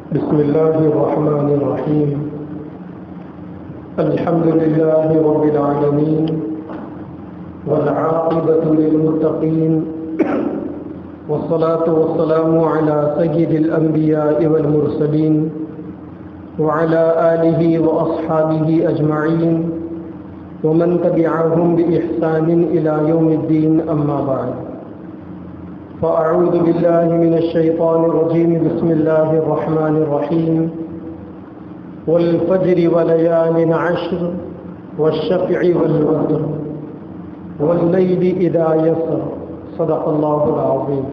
بسم الله الرحمن الرحيم. الحمد لله رب العالمين والعاقبة للمتقين والصلاة والسلام على سيد الأنبياء والمرسلين وعلى آله وأصحابه أجمعين ومن تبعهم بإحسان إلى يوم الدين. أما بعد، فأعوذ بالله من الشيطان الرجيم. بسم الله الرحمن الرحيم. والفجر وليال عشر والشفع والوتر والليل إذا يسر. صدق الله العظيم.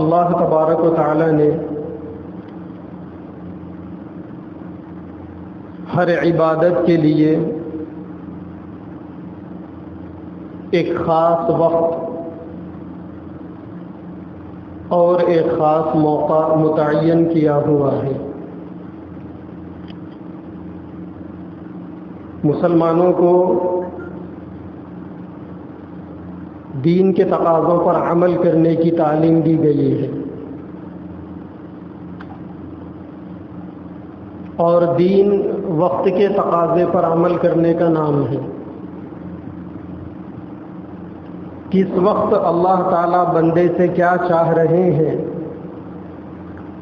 اللہ تبارک و تعالی نے ہر عبادت کے لیے ایک خاص وقت اور ایک خاص موقع متعین کیا ہوا ہے. مسلمانوں کو دین کے تقاضوں پر عمل کرنے کی تعلیم دی گئی ہے، اور دین وقت کے تقاضے پر عمل کرنے کا نام ہے. کس وقت اللہ تعالیٰ بندے سے کیا چاہ رہے ہیں،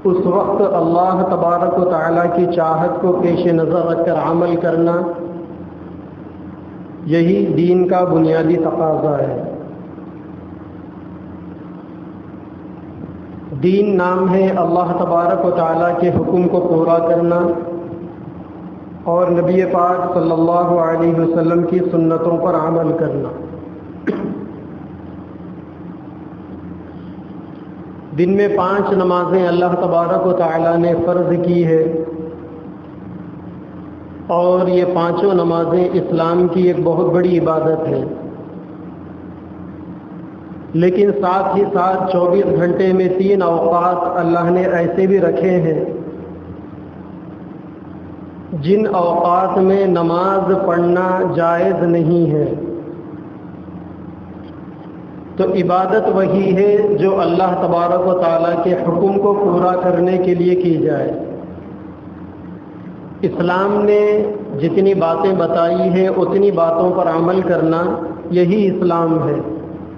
اس وقت اللہ تبارک و تعالیٰ کی چاہت کو پیش نظر رکھ کر عمل کرنا، یہی دین کا بنیادی تقاضا ہے. دین نام ہے اللہ تبارک و تعالیٰ کے حکم کو پورا کرنا اور نبی پاک صلی اللہ علیہ وسلم کی سنتوں پر عمل کرنا. دن میں 5 نمازیں اللہ تبارک و تعالیٰ نے فرض کی ہے، اور یہ 5 نمازیں اسلام کی ایک بہت بڑی عبادت ہے. لیکن ساتھ ہی ساتھ 24 گھنٹے میں 3 اوقات اللہ نے ایسے بھی رکھے ہیں جن اوقات میں نماز پڑھنا جائز نہیں ہے. تو عبادت وہی ہے جو اللہ تبارک و تعالیٰ کے حکم کو پورا کرنے کے لیے کی جائے. اسلام نے جتنی باتیں بتائی ہیں اتنی باتوں پر عمل کرنا، یہی اسلام ہے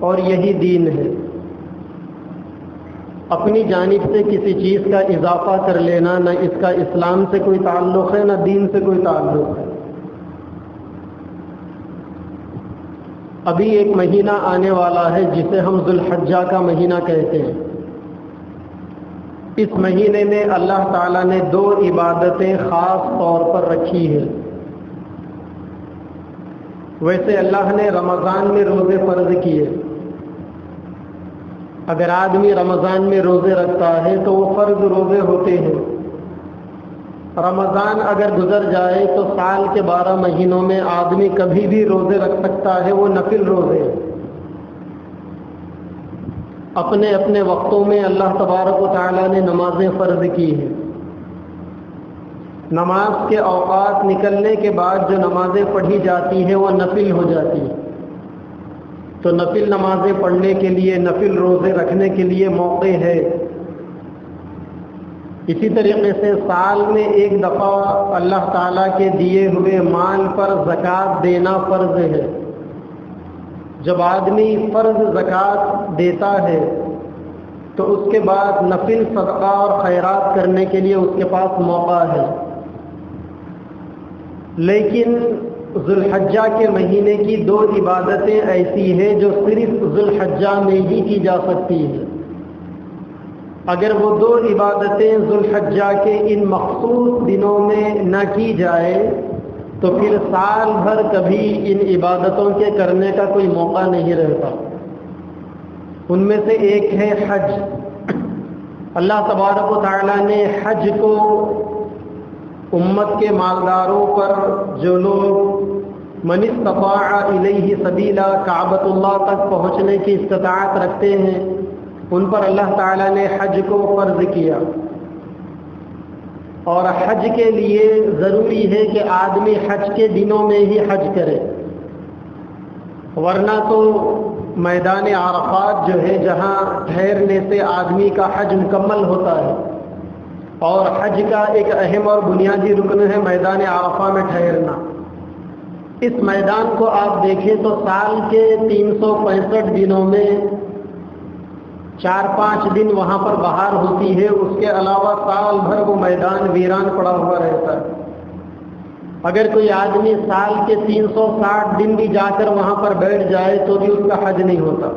اور یہی دین ہے. اپنی جانب سے کسی چیز کا اضافہ کر لینا، نہ اس کا اسلام سے کوئی تعلق ہے نہ دین سے کوئی تعلق ہے. ابھی ایک مہینہ آنے والا ہے جسے ہم ذو الحجہ کا مہینہ کہتے ہیں. اس مہینے میں اللہ تعالیٰ نے 2 عبادتیں خاص طور پر رکھی ہیں. ویسے اللہ نے رمضان میں روزے فرض کیے. اگر آدمی رمضان میں روزے رکھتا ہے تو وہ فرض روزے ہوتے ہیں. رمضان اگر گزر جائے تو سال کے 12 مہینوں میں آدمی کبھی بھی روزے رکھ سکتا ہے، وہ نفل روزے ہیں. اپنے اپنے وقتوں میں اللہ تبارک و تعالیٰ نے نمازیں فرض کی ہیں. نماز کے اوقات نکلنے کے بعد جو نمازیں پڑھی جاتی ہیں وہ نفل ہو جاتی ہیں. تو نفل نمازیں پڑھنے کے لیے، نفل روزے رکھنے کے لیے موقع ہے. اسی طریقے سے سال میں 1 دفعہ اللہ تعالیٰ کے دیے ہوئے مال پر زکوٰۃ دینا فرض ہے. جب آدمی فرض زکوٰۃ دیتا ہے تو اس کے بعد نفل صدقہ اور خیرات کرنے کے لیے اس کے پاس موقع ہے. لیکن ذو الحجہ کے مہینے کی 2 عبادتیں ایسی ہیں جو صرف ذو الحجہ میں ہی کی جا سکتی ہیں. اگر وہ 2 عبادتیں ذو الحجہ کے ان مخصوص دنوں میں نہ کی جائے تو پھر سال بھر کبھی ان عبادتوں کے کرنے کا کوئی موقع نہیں رہتا. ان میں سے ایک ہے حج. اللہ تبارک و تعالیٰ نے حج کو امت کے مالداروں پر، جو لوگ من استطاع الیہ سبیلا کعبۃ اللہ تک پہنچنے کی استطاعت رکھتے ہیں، ان پر اللہ تعالیٰ نے حج کو فرض کیا. اور حج کے لیے ضروری ہے کہ آدمی حج کے دنوں میں ہی حج کرے، ورنہ تو میدان عرفات جو ہے جہاں ٹھہرنے سے آدمی کا حج مکمل ہوتا ہے، اور حج کا ایک اہم اور بنیادی رکن ہے میدان عرفہ میں ٹھہرنا۔ اس میدان کو آپ دیکھیں تو سال کے 365 دنوں میں 4-5 دن وہاں پر بہار ہوتی ہے، اس کے علاوہ سال بھر وہ میدان ویران پڑا ہوا رہتا ہے۔ اگر کوئی آدمی سال کے 360 دن بھی جا کر وہاں پر بیٹھ جائے تو بھی اس کا حج نہیں ہوتا۔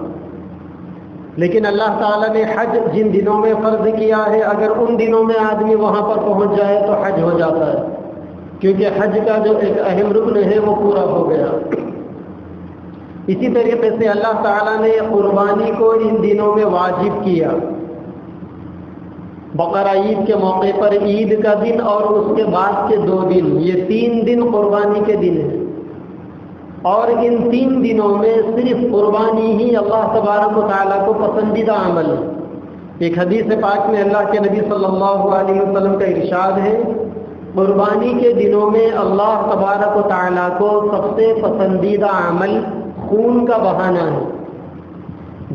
لیکن اللہ تعالیٰ نے حج جن دنوں میں فرض کیا ہے، اگر ان دنوں میں آدمی وہاں پر پہنچ جائے تو حج ہو جاتا ہے، کیونکہ حج کا جو ایک اہم رکن ہے وہ پورا ہو گیا۔ اسی طریقے سے اللہ تعالیٰ نے قربانی کو ان دنوں میں واجب کیا۔ بقرہ عید کے موقع پر عید کا دن اور اس کے بعد کے 2 دن، یہ 3 دن قربانی کے دن ہیں، اور ان 3 دنوں میں صرف قربانی ہی اللہ تبارک و تعالیٰ کو پسندیدہ عمل ہے۔ ایک حدیث پاک میں اللہ کے نبی صلی اللہ علیہ وسلم کا ارشاد ہے، قربانی کے دنوں میں اللہ تبارک و تعالیٰ کو سب سے پسندیدہ عمل خون کا بہانا ہے۔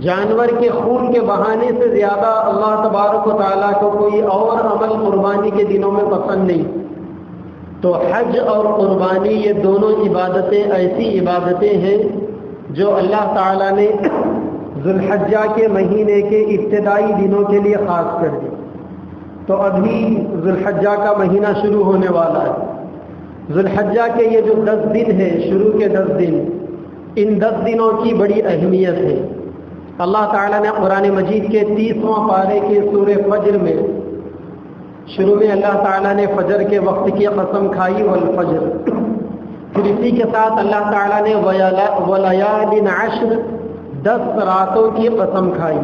جانور کے خون کے بہانے سے زیادہ اللہ تبارک و تعالیٰ کو کوئی اور عمل قربانی کے دنوں میں پسند نہیں۔ تو حج اور قربانی یہ دونوں عبادتیں ایسی عبادتیں ہیں جو اللہ تعالیٰ نے ذو الحجہ کے مہینے کے ابتدائی دنوں کے لیے خاص کر دی۔ تو ابھی ذو الحجہ کا مہینہ شروع ہونے والا ہے۔ ذو الحجہ کے یہ جو 10 دن ہیں، شروع کے 10 دن، ان 10 دنوں کی بڑی اہمیت ہے۔ اللہ تعالیٰ نے قرآن مجید کے 30واں پارے کے سورہ فجر میں شروع میں اللہ تعالیٰ نے فجر کے وقت کی قسم کھائی، والفجر، پھر اسی کے ساتھ اللہ تعالیٰ نے ولیال عشر، 10 راتوں کی قسم کھائی۔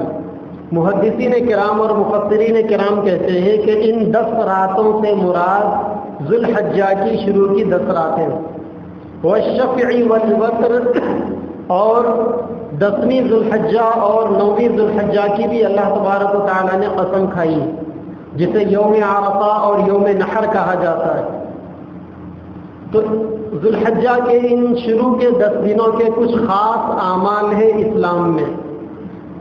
محدثین کرام اور مفسرین کرام کہتے ہیں کہ ان 10 راتوں سے مراد ذو الحجہ کی شروع کی 10 راتیں، والشفع والوتر، اور 10ویں ذو الحجہ اور 9ویں ذو الحجہ کی بھی اللہ تبارک و تعالیٰ نے قسم کھائی، جسے یوم عرفہ اور یوم نحر کہا جاتا ہے۔ تو ذو الحجہ کے ان شروع کے 10 دنوں کے کچھ خاص اعمال ہیں اسلام میں۔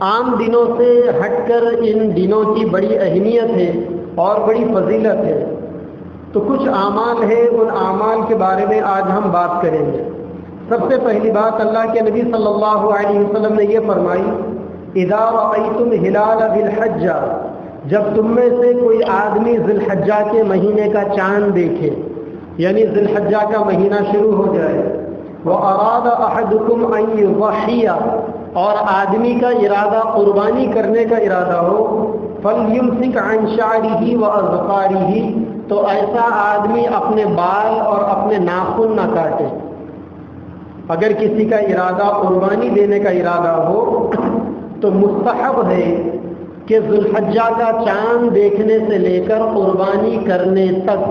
عام دنوں سے ہٹ کر ان دنوں کی بڑی اہمیت ہے اور بڑی فضیلت ہے۔ تو کچھ اعمال ہیں، ان اعمال کے بارے میں آج ہم بات کریں گے۔ سب سے پہلی بات، اللہ کے نبی صلی اللہ علیہ وسلم نے یہ فرمائی، اذا رأیتم ہلال ذی الحجہ، جب تم میں سے کوئی آدمی ذی الحجہ کے مہینے کا چاند دیکھے، یعنی ذی الحجہ کا مہینہ شروع ہو جائے، واراد احدکم ان یضحی، اور آدمی کا ارادہ قربانی کرنے کا ارادہ ہو، فلیمسک عن شعرہ واظفارہ، تو ایسا آدمی اپنے بال اور اپنے ناخن نہ کاٹے۔ اگر کسی کا ارادہ قربانی دینے کا ارادہ ہو تو مستحب ہے کہ ذو الحجہ کا چاند دیکھنے سے لے کر قربانی کرنے تک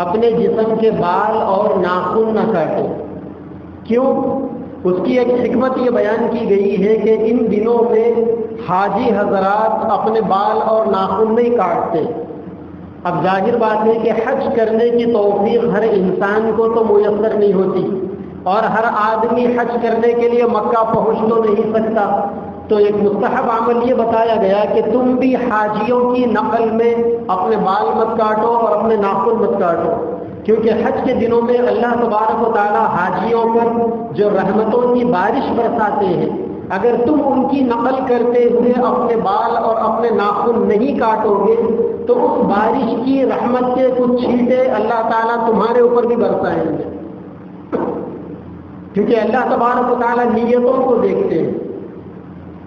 اپنے جسم کے بال اور ناخن نہ کاٹے۔ کیوں؟ اس کی ایک حکمت یہ بیان کی گئی ہے کہ ان دنوں میں حاجی حضرات اپنے بال اور ناخن نہیں کاٹتے۔ اب ظاہر بات ہے کہ حج کرنے کی توفیق ہر انسان کو تو میسر نہیں ہوتی، اور ہر آدمی حج کرنے کے لیے مکہ پہنچ تو نہیں سکتا۔ تو ایک مستحب عمل یہ بتایا گیا کہ تم بھی حاجیوں کی نقل میں اپنے بال مت کاٹو اور اپنے ناخن مت کاٹو، کیونکہ حج کے دنوں میں اللہ تبارک و تعالیٰ حاجیوں پر جو رحمتوں کی بارش برساتے ہیں، اگر تم ان کی نقل کرتے ہوئے اپنے بال اور اپنے ناخن نہیں کاٹو گے تو اس بارش کی رحمت کے کچھ چھینٹے اللہ تعالیٰ تمہارے اوپر بھی برسائیں گے، کیونکہ اللہ تبارک و تعالیٰ نیتوں کو دیکھتے ہیں۔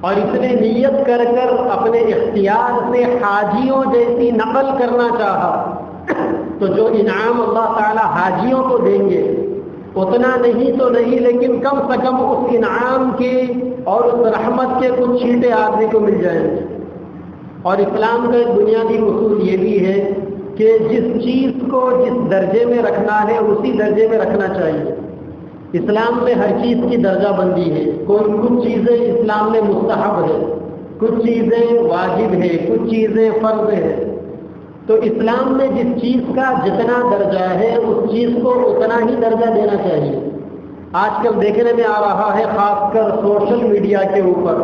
اور اس نے نیت کر کر اپنے اختیار سے حاجیوں جیسی نقل کرنا چاہا، تو جو انعام اللہ تعالیٰ حاجیوں کو دیں گے اتنا نہیں تو نہیں، لیکن کم سے کم اس انعام کے اور اس رحمت کے کچھ چھینٹے آدمی کو مل جائیں گے۔ اور اسلام کا ایک بنیادی اصول یہ بھی ہے کہ جس چیز کو جس درجے میں رکھنا ہے اسی درجے میں رکھنا چاہیے۔ اسلام میں ہر چیز کی درجہ بندی ہے، کچھ چیزیں اسلام میں مستحب ہے، کچھ چیزیں واجب ہے، کچھ چیزیں فرض ہے۔ تو اسلام میں جس چیز کا جتنا درجہ ہے اس چیز کو اتنا ہی درجہ دینا چاہیے۔ آج کل دیکھنے میں آ رہا ہے خاص کر سوشل میڈیا کے اوپر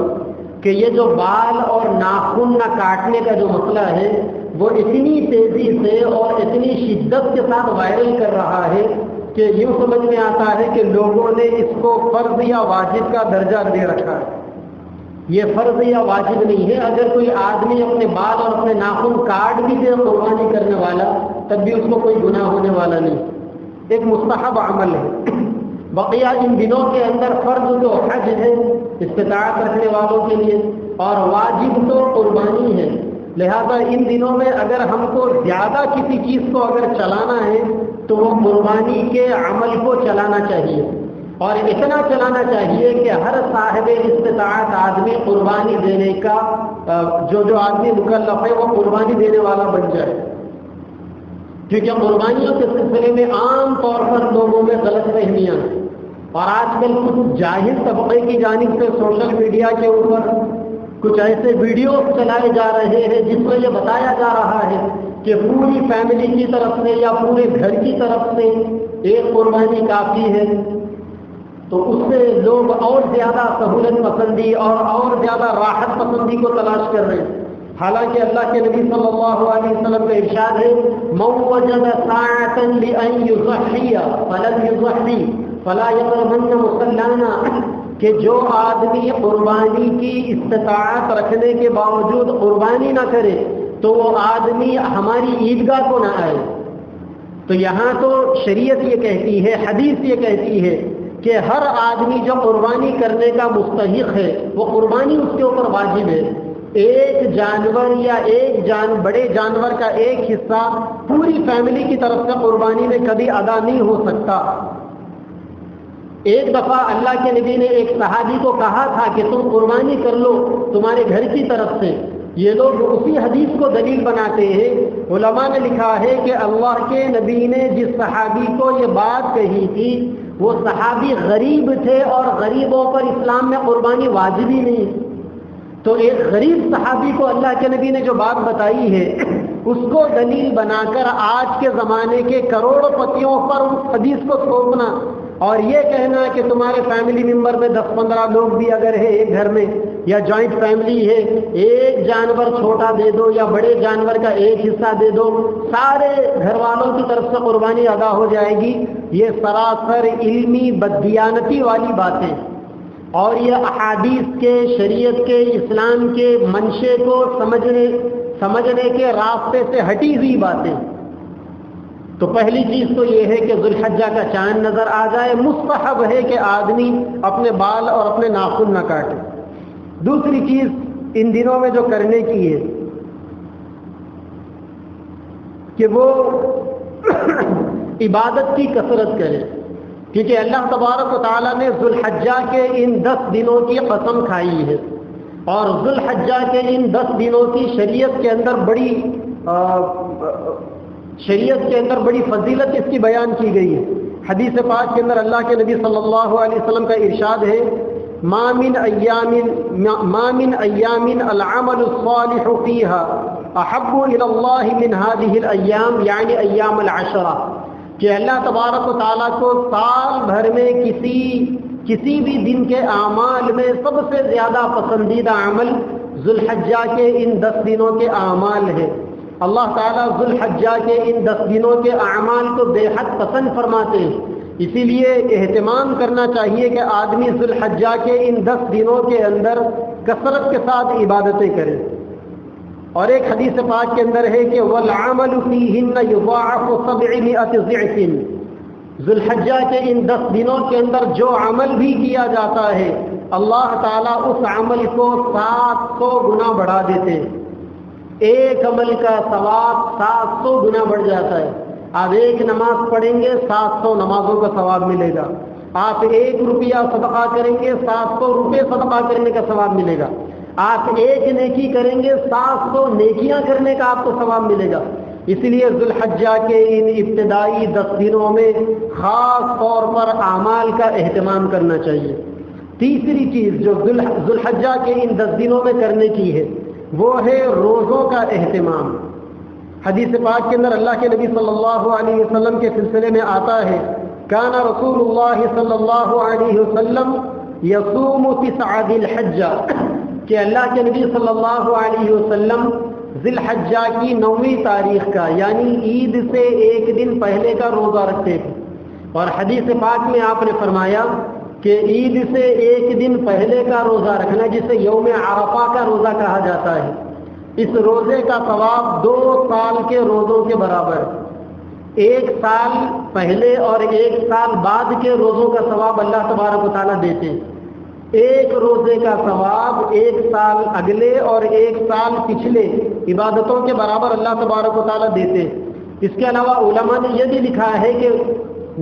کہ یہ جو بال اور ناخن نہ کاٹنے کا جو مسئلہ ہے وہ اتنی تیزی سے اور اتنی شدت کے ساتھ وائرل کر رہا ہے کہ یوں سمجھ میں آتا ہے کہ لوگوں نے اس کو فرض یا واجب کا درجہ دے رکھا ہے۔ یہ فرض یا واجب نہیں ہے، اگر کوئی آدمی اپنے بال اور اپنے ناخن کاٹ بھی دے قربانی کرنے والا تب بھی اس کو کوئی گناہ ہونے والا نہیں، ایک مستحب عمل ہے۔ بقیہ ان دنوں کے اندر فرض تو حج ہے استطاعت رکھنے والوں کے لیے، اور واجب تو قربانی ہے، لہذا ان دنوں میں اگر ہم کو زیادہ کسی چیز کو اگر چلانا ہے تو وہ قربانی کے عمل کو چلانا چاہیے، اور اتنا چلانا چاہیے کہ ہر صاحب استطاعت آدمی قربانی دینے کا جو آدمی مکلف ہے وہ قربانی دینے والا بن جائے، کیونکہ قربانیوں کے سلسلے میں عام طور پر لوگوں میں غلط فہمیاں ہیں، اور آج کل کچھ جاہل طبقے کی جانب سے سوشل میڈیا کے اوپر کچھ ایسے ویڈیوز چلائے جا رہے ہیں جس میں یہ بتایا جا رہا ہے کہ پوری فیملی کی طرف سے یا پورے گھر کی طرف سے ایک قربانی کافی ہے، تو اس سے لوگ اور زیادہ سہولت پسندی اور زیادہ راحت پسندی کو تلاش کر رہے ہیں، حالانکہ اللہ کے نبی صلی اللہ علیہ وسلم کا ارشاد ہے من وجد ساعة لأن يضحي فلم يضحي فلا يقربن مصلانا، کہ جو آدمی قربانی کی استطاعت رکھنے کے باوجود قربانی نہ کرے تو وہ آدمی ہماری عیدگاہ کو نہ آئے۔ تو یہاں تو شریعت یہ کہتی ہے، حدیث یہ کہتی ہے کہ ہر آدمی جو قربانی کرنے کا مستحق ہے وہ قربانی اس کے اوپر واجب ہے۔ ایک جانور یا بڑے جانور کا ایک حصہ پوری فیملی کی طرف سے قربانی میں کبھی ادا نہیں ہو سکتا۔ ایک دفعہ اللہ کے نبی نے ایک صحابی کو کہا تھا کہ تم قربانی کر لو تمہارے گھر کی طرف سے، یہ لوگ اسی حدیث کو دلیل بناتے ہیں۔ علماء نے لکھا ہے کہ اللہ کے نبی نے جس صحابی کو یہ بات کہی تھی وہ صحابی غریب تھے، اور غریبوں پر اسلام میں قربانی واجب ہی نہیں، تو ایک غریب صحابی کو اللہ کے نبی نے جو بات بتائی ہے اس کو دلیل بنا کر آج کے زمانے کے کروڑ پتیوں پر اس حدیث کو تھوپنا اور یہ کہنا کہ تمہارے فیملی ممبر میں 10-15 لوگ بھی اگر ہے ایک گھر میں یا جوائنٹ فیملی ہے، ایک جانور چھوٹا دے دو یا بڑے جانور کا ایک حصہ دے دو، سارے گھر والوں کی طرف سے قربانی ادا ہو جائے گی، یہ سراسر علمی بددیانتی والی باتیں، اور یہ احادیث کے، شریعت کے، اسلام کے منشے کو سمجھنے کے راستے سے ہٹی ہوئی باتیں۔ تو پہلی چیز تو یہ ہے کہ ذوالحجہ کا چاند نظر آ جائے، مستحب ہے کہ آدمی اپنے بال اور اپنے ناخن نہ کاٹے۔ دوسری چیز ان دنوں میں جو کرنے کی ہے کہ وہ عبادت کی کثرت کرے، کیونکہ اللہ تبارک و تعالیٰ نے ذوالحجہ کے ان 10 دنوں کی قسم کھائی ہے، اور ذوالحجہ کے ان 10 دنوں کی شریعت کے اندر بڑی فضیلت اس کی بیان کی گئی ہے۔ حدیث پاک کے اندر اللہ کے نبی صلی اللہ علیہ وسلم کا ارشاد ہے ما من ایام العمل الصالح فيها احب الى الله من هذه الايام، یعنی ایام العشرہ، کہ اللہ تبارک و تعالیٰ کو سال بھر میں کسی بھی دن کے اعمال میں سب سے زیادہ پسندیدہ عمل ذوالحجہ کے ان 10 دنوں کے اعمال ہے۔ اللہ تعالیٰ ذوالحجہ کے ان 10 دنوں کے اعمال کو بے حد پسند فرماتے ہیں، اسی لیے اہتمام کرنا چاہیے کہ آدمی ذوالحجہ کے ان 10 دنوں کے اندر کثرت کے ساتھ عبادتیں کرے۔ اور ایک حدیث پاک کے اندر ہے کہ وَالْعَمَلُ فِيهِنَّ يُضَاعَفُ 700 ضِعْفٍ، ذوالحجہ کے ان 10 دنوں کے اندر جو عمل بھی کیا جاتا ہے اللہ تعالیٰ اس عمل کو 700 گنا بڑھا دیتے ہیں، ایک عمل کا ثواب 700 گنا بڑھ جاتا ہے۔ آپ ایک نماز پڑھیں گے 700 نمازوں کا ثواب ملے گا، آپ 1 روپیہ صدقہ کریں گے 700 روپے صدقہ کرنے کا ثواب ملے گا، آپ ایک نیکی کریں گے 700 نیکیاں کرنے کا آپ کو ثواب ملے گا۔ اس لیے ذوالحجہ کے ان ابتدائی 10 دنوں میں خاص طور پر اعمال کا اہتمام کرنا چاہیے۔ تیسری چیز جو ذوالحجہ کے ان 10 دنوں میں کرنے کی ہے وہ ہے روزوں کا اہتمام۔ حدیث پاک کے اندر اللہ کے نبی صلی اللہ علیہ وسلم کے سلسلے میں آتا ہے کان رسول اللہ صلی اللہ علیہ وسلم یصوم 9 ذی الحجہ، کہ اللہ کے نبی صلی اللہ علیہ وسلم ذی الحجہ کی 9ویں تاریخ کا یعنی عید سے ایک دن پہلے کا روزہ رکھتے تھے. اور حدیث پاک میں آپ نے فرمایا کہ عید سے ایک دن پہلے کا روزہ رکھنا جسے یوم عرفہ کا روزہ کہا جاتا ہے، اس روزے کا ثواب 2 سال کے روزوں کے برابر. 1 سال پہلے اور 1 سال بعد کے روزوں کا ثواب اللہ تبارک و تعالیٰ دیتے ہیں. ایک روزے کا ثواب 1 سال اگلے اور 1 سال پچھلے عبادتوں کے برابر اللہ تبارک و تعالیٰ دیتے ہیں. اس کے علاوہ علماء نے یہ بھی لکھا ہے کہ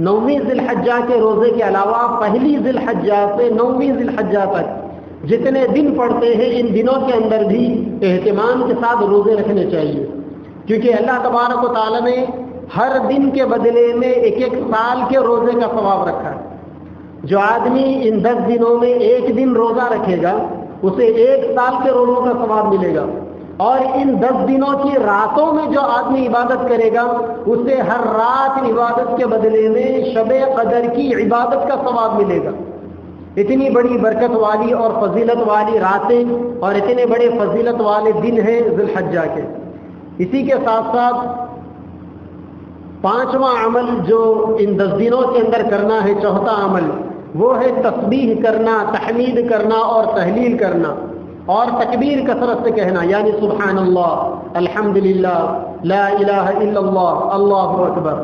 9ویں ذی الحجہ کے روزے کے علاوہ پہلی ذی الحجہ سے 9ویں ذی الحجہ تک جتنے دن پڑتے ہیں ان دنوں کے اندر بھی اہتمام کے ساتھ روزے رکھنے چاہیے، کیونکہ اللہ تبارک و تعالیٰ نے ہر دن کے بدلے میں 1 سال کے روزے کا ثواب رکھا ہے. جو آدمی ان 10 دنوں میں 1 دن روزہ رکھے گا اسے 1 سال کے روزوں کا ثواب ملے گا، اور ان 10 دنوں کی راتوں میں جو آدمی عبادت کرے گا اسے ہر رات عبادت کے بدلے میں شب قدر کی عبادت کا ثواب ملے گا. اتنی بڑی برکت والی اور فضیلت والی راتیں اور اتنے بڑے فضیلت والے دن ہیں ذی الحجہ کے. اسی کے ساتھ ساتھ 5واں عمل جو ان 10 دنوں کے اندر کرنا ہے، چوتھا عمل، وہ ہے تسبیح کرنا، تحمید کرنا اور تحلیل کرنا، اور تکبیر کثرت سے کہنا، یعنی سبحان اللہ، الحمدللہ، لا الہ الا اللہ، اللہ اکبر.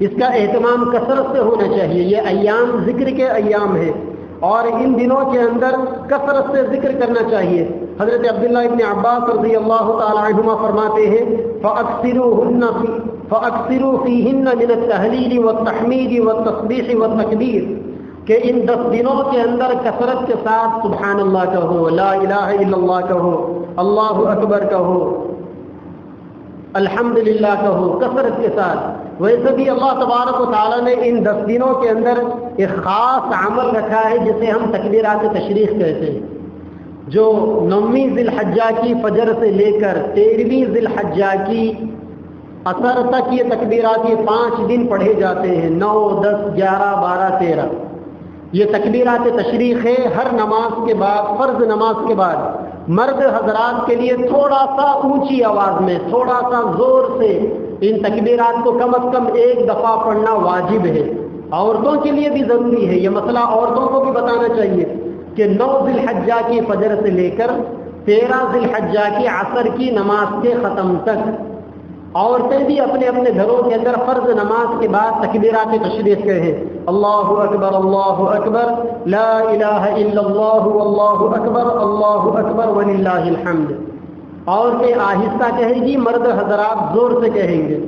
اس کا اہتمام کثرت سے ہونا چاہیے. یہ ایام ذکر کے ایام ہیں اور ان دنوں کے اندر کثرت سے ذکر کرنا چاہیے. حضرت عبداللہ ابن عباس رضی اللہ تعالی عنہما فرماتے ہیں فَأَكْثِرُوا فِيهِنَّ مِنَ التَّهْلِيلِ وَالتَّحْمِيدِ وَالتَّسْبِيحِ وَالتَّكْبِيرِ، کہ ان 10 دنوں کے اندر کثرت کے ساتھ سبحان اللہ کہو، لا الہ الا اللہ کہو، اللہ اکبر کہو، الحمدللہ کہو کثرت کے ساتھ. ویسے بھی اللہ تبارک و تعالیٰ نے ان 10 دنوں کے اندر ایک خاص عمل رکھا ہے جسے ہم تکبیرات تشریق کہتے ہیں، جو 9ویں ذی الحجہ کی فجر سے لے کر 13ویں ذی الحجہ کی اثر تک یہ تکبیرات یہ 5 دن پڑھے جاتے ہیں، 9، 10، 11، 12، 13. یہ تکبیرات تشریق ہے. ہر نماز کے بعد، فرض نماز کے بعد مرد حضرات کے لیے تھوڑا سا اونچی آواز میں، تھوڑا سا زور سے ان تکبیرات کو کم از کم 1 دفعہ پڑھنا واجب ہے. عورتوں کے لیے بھی ضروری ہے. یہ مسئلہ عورتوں کو بھی بتانا چاہیے کہ 9 ذی الحجہ کی فجر سے لے کر 13 ذی الحجہ کی عصر کی نماز کے ختم تک عورتیں بھی اپنے اپنے گھروں کے اندر فرض نماز کے بعد تکبیرات تشریق کہیں، اللہ اکبر، لا الہ الا اللہ، واللہ اکبر وللہ الحمد. عورتیں آہستہ کہیں گی، مرد حضرات زور سے کہیں گے،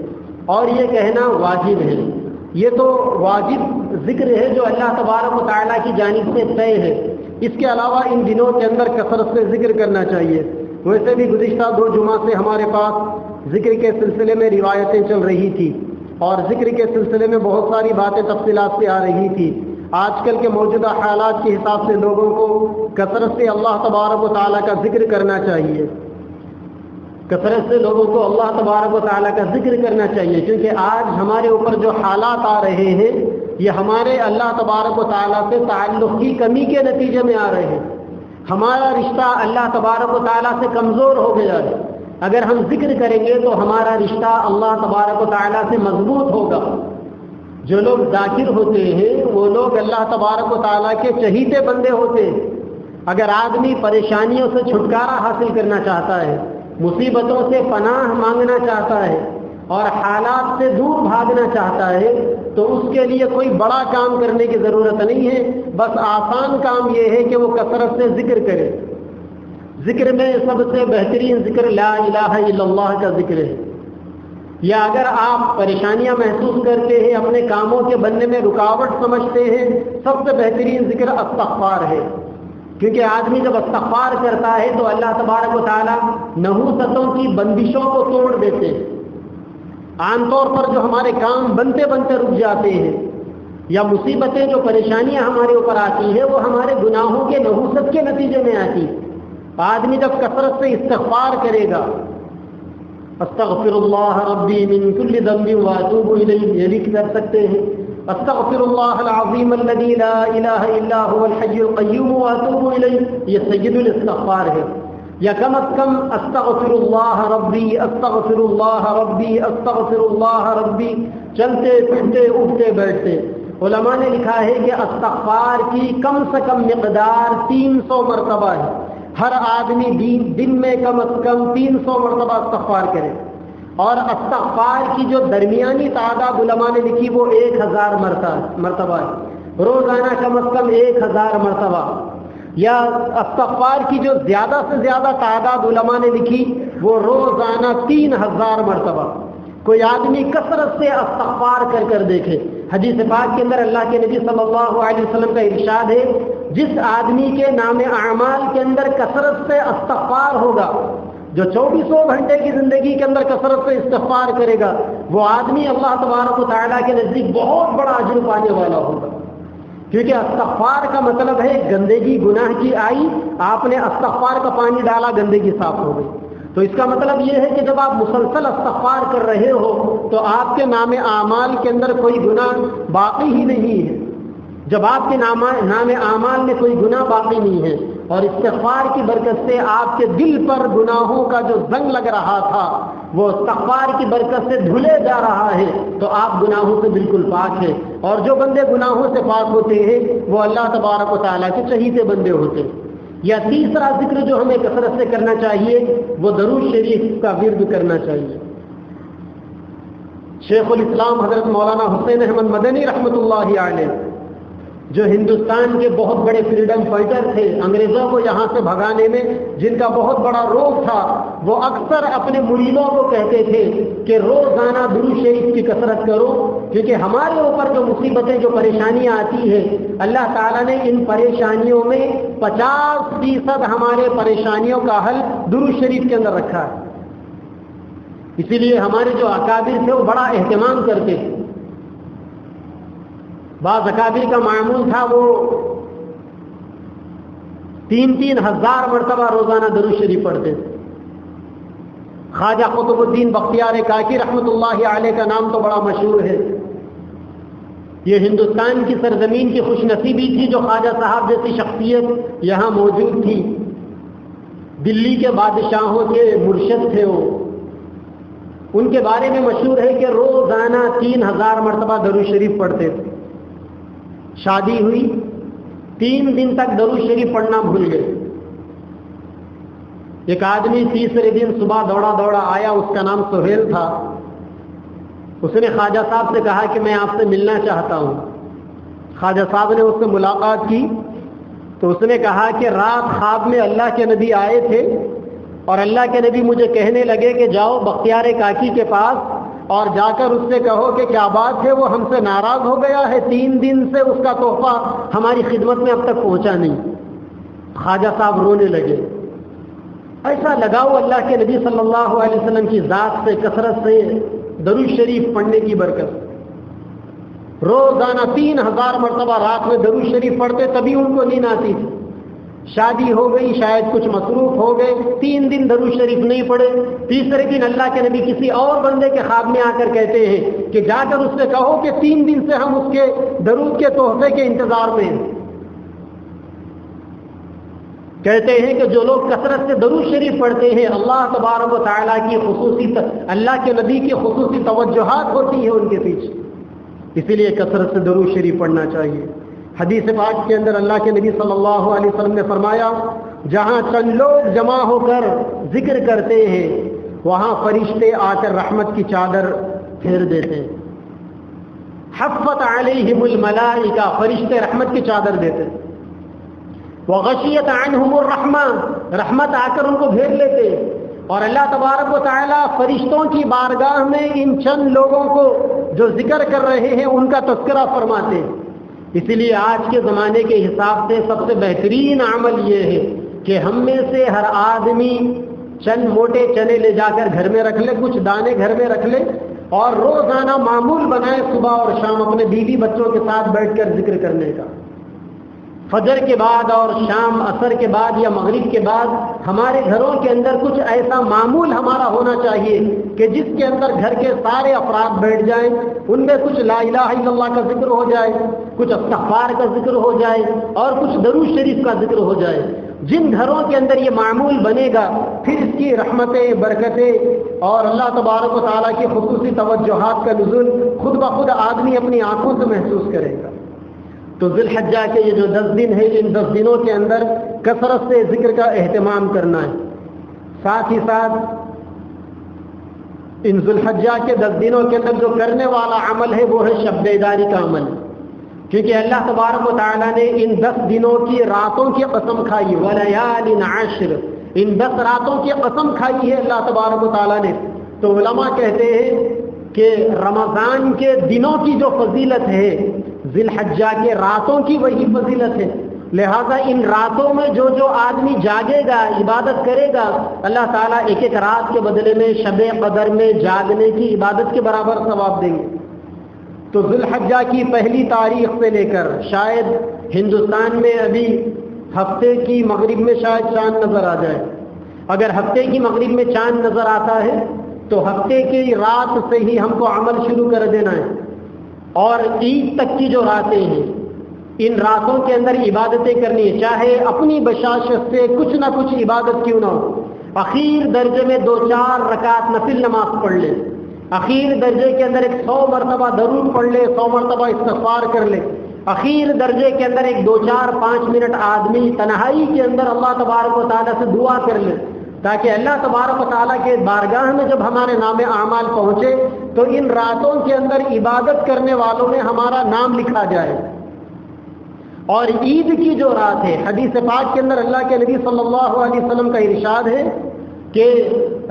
اور یہ کہنا واجب ہے. یہ تو واجب ذکر ہے جو اللہ تبارک و تعالیٰ کی جانب سے طے ہے. اس کے علاوہ ان دنوں کے اندر کثرت سے ذکر کرنا چاہیے. ویسے بھی گزشتہ 2 جمعہ سے ہمارے پاس ذکر کے سلسلے میں روایتیں چل رہی تھی اور ذکر کے سلسلے میں بہت ساری باتیں تفصیلات سے آ رہی تھی. آج کل کے موجودہ حالات کے حساب سے لوگوں کو کثرت سے اللہ تبارک و تعالیٰ کا ذکر کرنا چاہیے. کثرت سے لوگوں کو اللہ تبارک و تعالیٰ کا ذکر کرنا چاہیے، کیونکہ آج ہمارے اوپر جو حالات آ رہے ہیں یہ ہمارے اللہ تبارک و تعالیٰ سے تعلق کی کمی کے نتیجے میں آ رہے ہیں. ہمارا رشتہ اللہ تبارک و تعالیٰ سے کمزور ہو گیا ہے. اگر ہم ذکر کریں گے تو ہمارا رشتہ اللہ تبارک و تعالیٰ سے مضبوط ہوگا. جو لوگ ذاکر ہوتے ہیں وہ لوگ اللہ تبارک و تعالیٰ کے چہیتے بندے ہوتے ہیں. اگر آدمی پریشانیوں سے چھٹکارا حاصل کرنا چاہتا ہے، مصیبتوں سے پناہ مانگنا چاہتا ہے اور حالات سے دور بھاگنا چاہتا ہے تو اس کے لیے کوئی بڑا کام کرنے کی ضرورت نہیں ہے. بس آسان کام یہ ہے کہ وہ کثرت سے ذکر کرے. ذکر میں سب سے بہترین ذکر لا الہ الا اللہ کا ذکر ہے. یا اگر آپ پریشانیاں محسوس کرتے ہیں، اپنے کاموں کے بننے میں رکاوٹ سمجھتے ہیں، سب سے بہترین ذکر استغفار ہے. کیونکہ آدمی جب استغفار کرتا ہے تو اللہ تبارک و تعالیٰ نحوستوں کی بندشوں کو توڑ دیتے ہیں. عام طور پر جو ہمارے کام بنتے بنتے رک جاتے ہیں یا مصیبتیں جو پریشانیاں ہمارے اوپر آتی ہیں وہ ہمارے گناہوں کے نحوست کے نتیجے میں آتی. آدمی جب کثرت سے استغفار کرے گا، استغفراللہ ربی من کل ذنب واتوب الیہ، یہ بھی کر سکتے ہیں استغفر اللہ العظیم الذی لا الہ الا هو الحی القیوم واتوب الیہ، یہ سید الاستغفار ہے۔ یا کم از کم استغفر اللہ ربی استغفر اللہ ربی استغفر اللہ ربی، چلتے پھرتے اٹھتے بیٹھتے۔ علماء نے لکھا ہے کہ استغفار کی کم سے کم مقدار 300 مرتبہ ہے، ہر آدمی دن میں کم از کم 300 مرتبہ استغفار کرے، اور استغفار کی جو درمیانی تعداد علماء نے لکھی وہ 1000 مرتبہ ہے، روزانہ کم از کم 1000 مرتبہ۔ یا استغفار کی جو زیادہ سے زیادہ تعداد علماء نے لکھی وہ روزانہ 3000 مرتبہ۔ کوئی آدمی کثرت سے استغفار کر دیکھے۔ حدیث پاک کے اندر اللہ کے نبی صلی اللہ علیہ وسلم کا ارشاد ہے، جس آدمی کے نام اعمال کے اندر کثرت سے استغفار ہوگا، جو 24 گھنٹے کی زندگی کے اندر کثرت سے استغفار کرے گا، وہ آدمی اللہ تبارک و تعالیٰ کے نزدیک بہت بڑا اجر پانے والا ہوگا۔ کیونکہ استغفار کا مطلب ہے گندگی گناہ کی آئی، آپ نے استغفار کا پانی ڈالا، گندگی صاف ہو گئی۔ تو اس کا مطلب یہ ہے کہ جب آپ مسلسل استغفار کر رہے ہو تو آپ کے نام اعمال کے اندر کوئی گناہ باقی ہی نہیں ہے۔ جب آپ کے نام اعمال میں کوئی گناہ باقی نہیں ہے اور استغفار کی برکت سے آپ کے دل پر گناہوں کا جو زنگ لگ رہا تھا وہ استغفار کی برکت سے دھلے جا رہا ہے، تو آپ گناہوں سے بالکل پاک ہیں۔ اور جو بندے گناہوں سے پاک ہوتے ہیں وہ اللہ تبارک و تعالیٰ کے چہیتے بندے ہوتے ہیں۔ یا تیسرا ذکر جو ہمیں کثرت سے کرنا چاہیے وہ درود شریف کا ورد کرنا چاہیے۔ شیخ الاسلام حضرت مولانا حسین احمد مدنی رحمۃ اللہ علیہ، جو ہندوستان کے بہت بڑے فریڈم فائٹر تھے، انگریزوں کو یہاں سے بھگانے میں جن کا بہت بڑا رول تھا، وہ اکثر اپنے مریدوں کو کہتے تھے کہ روزانہ درود شریف کی کثرت کرو، کیونکہ ہمارے اوپر جو مصیبتیں جو پریشانیاں آتی ہیں اللہ تعالیٰ نے ان پریشانیوں میں 50% ہمارے پریشانیوں کا حل درود شریف کے اندر رکھا ہے۔ اسی لیے ہمارے جو اکابر تھے وہ بڑا اہتمام کرتے تھے۔ بعض اکابر کا معمول تھا وہ 3-3 ہزار مرتبہ روزانہ درود شریف پڑھتے تھے۔ خواجہ قطب الدین بختیار کاکی رحمۃ اللہ علیہ کا نام تو بڑا مشہور ہے۔ یہ ہندوستان کی سرزمین کی خوش نصیبی تھی جو خواجہ صاحب جیسی شخصیت یہاں موجود تھی۔ دلی کے بادشاہوں کے مرشد تھے وہ۔ ان کے بارے میں مشہور ہے کہ روزانہ 3000 مرتبہ درود شریف پڑھتے تھے۔ شادی ہوئی، 3 دن تک درود شریف پڑھنا بھول گئے۔ ایک آدمی تیسرے دن صبح دوڑا آیا، اس کا نام سہیل تھا۔ اس نے خواجہ صاحب سے کہا کہ میں آپ سے ملنا چاہتا ہوں۔ خواجہ صاحب نے اس سے ملاقات کی تو اس نے کہا کہ رات خواب میں اللہ کے نبی آئے تھے اور اللہ کے نبی مجھے کہنے لگے کہ جاؤ بختیار کاکی کے پاس اور جا کر اس سے کہو کہ کیا بات ہے، وہ ہم سے ناراض ہو گیا ہے، 3 دن سے اس کا تحفہ ہماری خدمت میں اب تک پہنچا نہیں۔ خواجہ صاحب رونے لگے۔ ایسا لگاؤ اللہ کے نبی صلی اللہ علیہ وسلم کی ذات سے، کثرت سے درود شریف پڑھنے کی برکت۔ روزانہ 3000 مرتبہ رات میں درود شریف پڑھتے، تبھی ان کو نیند آتی تھی۔ شادی ہو گئی، شاید کچھ مصروف ہو گئے، 3 دن درود شریف نہیں پڑھے۔ تیسرے دن اللہ کے نبی کسی اور بندے کے خواب میں آ کر کہتے ہیں کہ جا کر اس سے کہو کہ 3 دن سے ہم اس کے درود کے تحفے کے انتظار میں ہیں۔ کہتے ہیں کہ جو لوگ کثرت سے درود شریف پڑھتے ہیں اللہ تبارک و تعالیٰ کی اللہ کے نبی کی خصوصی توجہات ہوتی ہیں ان کے پیچھے، اسی لیے کثرت سے درود شریف پڑھنا چاہیے۔ حدیث پاک کے اندر اللہ کے نبی صلی اللہ علیہ وسلم نے فرمایا جہاں چند لوگ جمع ہو کر ذکر کرتے ہیں وہاں فرشتے آ کر رحمت کی چادر پھیر دیتے ہیں۔ حفت علیہم الملائکہ، فرشتے رحمت کی چادر دیتے ہیں۔ وغشیت عنہم الرحمہ، رحمت آ کر ان کو گھیر لیتے۔ اور اللہ تبارک و تعالیٰ فرشتوں کی بارگاہ میں ان چند لوگوں کو جو ذکر کر رہے ہیں ان کا تذکرہ فرماتے ہیں۔ اسی لیے آج کے زمانے کے حساب سے سب سے بہترین عمل یہ ہے کہ ہم میں سے ہر آدمی چند موٹے چنے لے جا کر گھر میں رکھ لے، کچھ دانے گھر میں رکھ لے اور روزانہ معمول بنائے صبح اور شام اپنے بیوی بچوں کے ساتھ بیٹھ کر ذکر کرنے کا۔ فجر کے بعد اور شام عصر کے بعد یا مغرب کے بعد ہمارے گھروں کے اندر کچھ ایسا معمول ہمارا ہونا چاہیے کہ جس کے اندر گھر کے سارے افراد بیٹھ جائیں، ان میں کچھ لا الہ الا اللہ کا ذکر ہو جائے، کچھ استغفار کا ذکر ہو جائے اور کچھ درود شریف کا ذکر ہو جائے۔ جن گھروں کے اندر یہ معمول بنے گا پھر اس کی رحمتیں، برکتیں اور اللہ تبارک و تعالیٰ کی خصوصی توجہات کا نزول خود بخود آدمی اپنی آنکھوں سے محسوس کرے گا۔ تو ذی الحجہ کے یہ جو 10 دن ہے، ان 10 دنوں کے اندر کثرت سے ذکر کا اہتمام کرنا ہے۔ ساتھ ہی ساتھ ان ذی الحجہ کے 10 دنوں کے اندر جو کرنے والا عمل ہے وہ ہے شب بیداری کا عمل، کیونکہ اللہ تبارک و تعالیٰ نے ان 10 دنوں کی راتوں کی قسم کھائی، وَلَيَالٍ عَشْرٍ، ان 10 راتوں کی قسم کھائی ہے اللہ تبارک و تعالیٰ نے۔ تو علماء کہتے ہیں کہ رمضان کے دنوں کی جو فضیلت ہے ذی الحجہ کے راتوں کی وہی فضیلت ہے، لہذا ان راتوں میں جو جو آدمی جاگے گا، عبادت کرے گا، اللہ تعالیٰ ایک ایک رات کے بدلے میں شب قدر میں جاگنے کی عبادت کے برابر ثواب دیں گے۔ تو ذی الحجہ کی پہلی تاریخ سے لے کر شاید ہندوستان میں ابھی ہفتے کی مغرب میں شاید چاند نظر آ جائے، اگر ہفتے کی مغرب میں چاند نظر آتا ہے تو ہفتے کی رات سے ہی ہم کو عمل شروع کر دینا ہے، اور عید تک کی جو راتیں ہیں ان راتوں کے اندر عبادتیں کرنی ہے، چاہے اپنی بشاشت سے کچھ نہ کچھ عبادت کیوں نہ ہو۔ اخیر درجے میں 2-4 رکعت نفل نماز پڑھ لے، اخیر درجے کے اندر 100 مرتبہ درود پڑھ لے، 100 مرتبہ استغفار کر لے، اخیر درجے کے اندر 2-4-5 منٹ آدمی تنہائی کے اندر اللہ تبارک و تعالیٰ سے دعا کر لے، تاکہ اللہ تبارک و تعالیٰ کے بارگاہ میں جب ہمارے نام اعمال پہنچے تو ان راتوں کے اندر عبادت کرنے والوں میں ہمارا نام لکھا جائے۔ اور عید کی جو رات ہے، حدیث پاک کے اندر اللہ کے نبی صلی اللہ علیہ وسلم کا ارشاد ہے کہ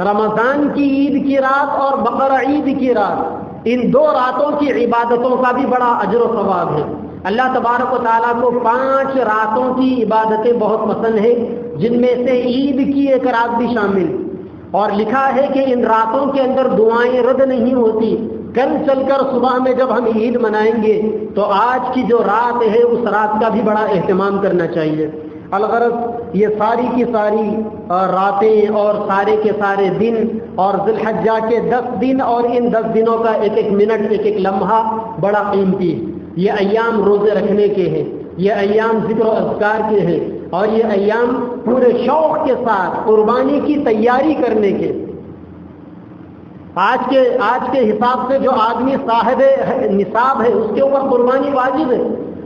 رمضان کی عید کی رات اور بقرہ عید کی رات، ان 2 راتوں کی عبادتوں کا بھی بڑا اجر و ثواب ہے۔ اللہ تبارک و تعالیٰ کو 5 راتوں کی عبادتیں بہت پسند ہیں، جن میں سے عید کی ایک رات بھی شامل، اور لکھا ہے کہ ان راتوں کے اندر دعائیں رد نہیں ہوتی۔ کل چل کر صبح میں جب ہم عید منائیں گے تو آج کی جو رات ہے اس رات کا بھی بڑا اہتمام کرنا چاہیے۔ الغرض یہ ساری کی ساری راتیں اور سارے کے سارے دن اور ذی الحجہ کے 10 دن اور ان 10 دنوں کا ایک ایک منٹ، ایک ایک لمحہ بڑا قیمتی ہے۔ یہ ایام روزے رکھنے کے ہیں، یہ ایام ذکر و اذکار کے ہیں، اور یہ ایام پورے شوق کے ساتھ قربانی کی تیاری کرنے کے۔ آج کے حساب سے جو آدمی صاحب نصاب ہے اس کے اوپر قربانی واجب ہے۔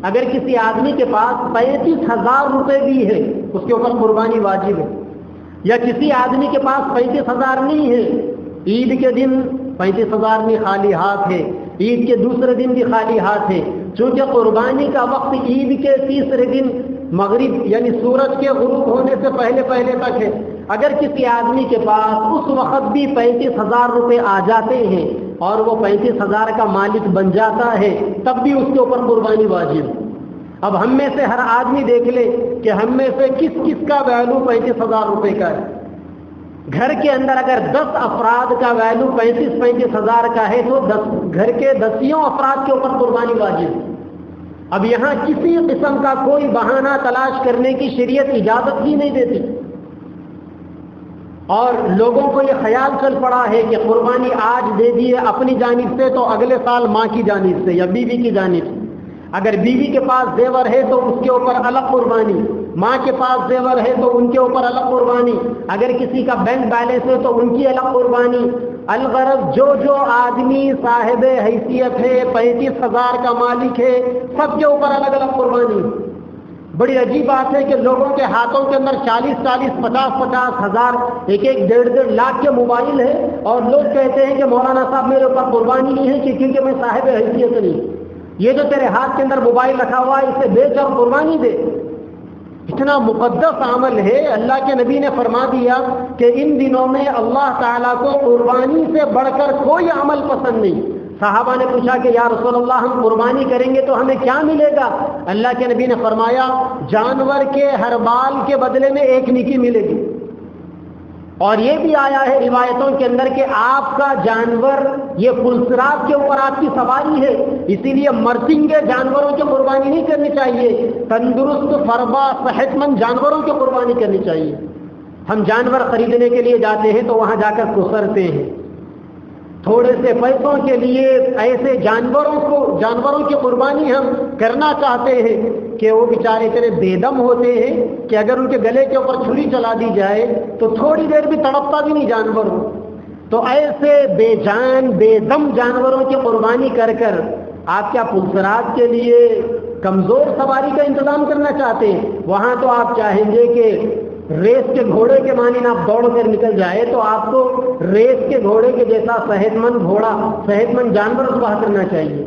اگر کسی آدمی کے پاس 35,000 روپے بھی ہے اس کے اوپر قربانی واجب ہے، یا کسی آدمی کے پاس 35,000 نہیں ہے، عید کے دن 35,000 میں خالی ہاتھ ہے، عید کے دوسرے دن بھی خالی ہاتھ ہے، چونکہ قربانی کا وقت عید کے تیسرے دن مغرب یعنی سورج کے غروب ہونے سے پہلے تک ہے۔ اگر کسی آدمی کے پاس اس وقت بھی 35,000 روپے آ جاتے ہیں اور وہ 35,000 کا مالک بن جاتا ہے تب بھی اس کے اوپر قربانی واجب۔ اب ہم میں سے ہر آدمی دیکھ لے کہ ہم میں سے کس کس کا ویلو 35,000 روپے کا ہے۔ گھر کے اندر اگر 10 افراد کا ویلو 35,000 کا ہے تو گھر کے 10 افراد کے اوپر قربانی واجب۔ اب یہاں کسی قسم کا کوئی بہانہ تلاش کرنے کی شریعت اجازت ہی نہیں دیتی، اور لوگوں کو یہ خیال چل پڑا ہے کہ قربانی آج دے دیے اپنی جانب سے تو اگلے سال ماں کی جانب سے یا بیوی کی جانب سے، اگر بیوی کے پاس زیور ہے تو اس کے اوپر الگ قربانی، ماں کے پاس زیور ہے تو ان کے اوپر الگ قربانی، اگر کسی کا بینک بیلنس ہے تو ان کی الگ قربانی۔ الغرض جو آدمی صاحب حیثیت ہے، 35,000 کا مالک ہے، سب کے اوپر الگ الگ قربانی۔ بڑی عجیب بات ہے کہ لوگوں کے ہاتھوں کے اندر 40,000 50,000 ہزار، ایک 1.5 لاکھ کے موبائل ہے، اور لوگ کہتے ہیں کہ مولانا صاحب میرے اوپر قربانی نہیں ہے کیونکہ میں صاحب حیثیت نہیں۔ یہ جو تیرے ہاتھ کے اندر موبائل رکھا ہوا ہے اسے بیچ اور قربانی دے۔ اتنا مقدس عمل ہے، اللہ کے نبی نے فرما دیا کہ ان دنوں میں اللہ تعالیٰ کو قربانی سے بڑھ کر کوئی عمل پسند نہیں۔ صحابہ نے پوچھا کہ یا رسول اللہ ہم قربانی کریں گے تو ہمیں کیا ملے گا؟ اللہ کے نبی نے فرمایا جانور کے ہر بال کے بدلے میں 1 نیکی ملے گی۔ اور یہ بھی آیا ہے روایتوں کے اندر کہ آپ کا جانور یہ پلسرات کے اوپر آپ کی سواری ہے، اسی لیے مرتنگے جانوروں کی قربانی نہیں کرنی چاہیے، تندرست فربا صحت مند جانوروں کی قربانی کرنی چاہیے۔ ہم جانور خریدنے کے لیے جاتے ہیں تو وہاں جا کر کسرتے ہیں، تھوڑے سے پیسوں کے لیے ایسے جانوروں کی قربانی ہم کرنا چاہتے ہیں کہ وہ بیچارے اتنے بے دم ہوتے ہیں کہ اگر ان کے گلے کے اوپر چھری چلا دی جائے تو تھوڑی دیر بھی تڑپتا بھی نہیں جانور ہو۔ تو ایسے بے جان بے دم جانوروں کی قربانی کر کر آپ کیا پلسرات کے لیے کمزور سواری کا انتظام کرنا چاہتے ہیں؟ وہاں تو آپ چاہیں گے کہ ریس کے گھوڑے کے مانند آپ دوڑ کر نکل جائے، تو آپ کو ریس کے گھوڑے کے جیسا صحت مند جانور ذبح کرنا چاہیے۔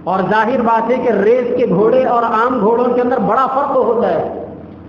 اور ظاہر بات ہے کہ ریس کے گھوڑے اور عام گھوڑوں کے اندر بڑا فرق ہوتا ہے۔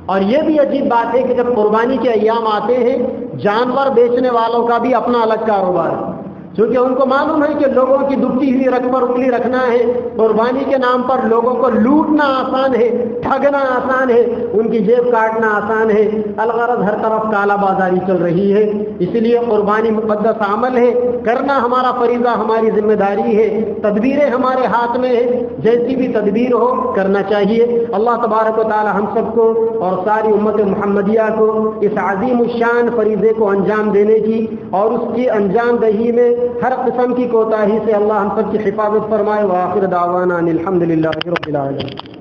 اور یہ بھی عجیب بات ہے کہ جب قربانی کے ایام آتے ہیں جانور بیچنے والوں کا بھی اپنا الگ کاروبار ہے، چونکہ ان کو معلوم ہے کہ لوگوں کی دبتی ہوئی رقم پر انگلی رکھنا ہے، قربانی کے نام پر لوگوں کو لوٹنا آسان ہے، ٹھگنا آسان ہے، ان کی جیب کاٹنا آسان ہے، الغرض ہر طرف کالا بازاری چل رہی ہے۔ اسی لیے قربانی مقدس عمل ہے، کرنا ہمارا فریضہ، ہماری ذمہ داری ہے، تدبیریں ہمارے ہاتھ میں ہے، جیسی بھی تدبیر ہو کرنا چاہیے۔ اللہ تبارک و تعالی ہم سب کو اور ساری امت محمدیہ کو اس عظیم الشان فریضے کو انجام دینے کی اور اس کی انجام دہی میں ہر قسم کی کوتاہی سے اللہ ہم سب کی حفاظت فرمائے۔ وآخر دعوانا ان الحمد للہ رب العالمین۔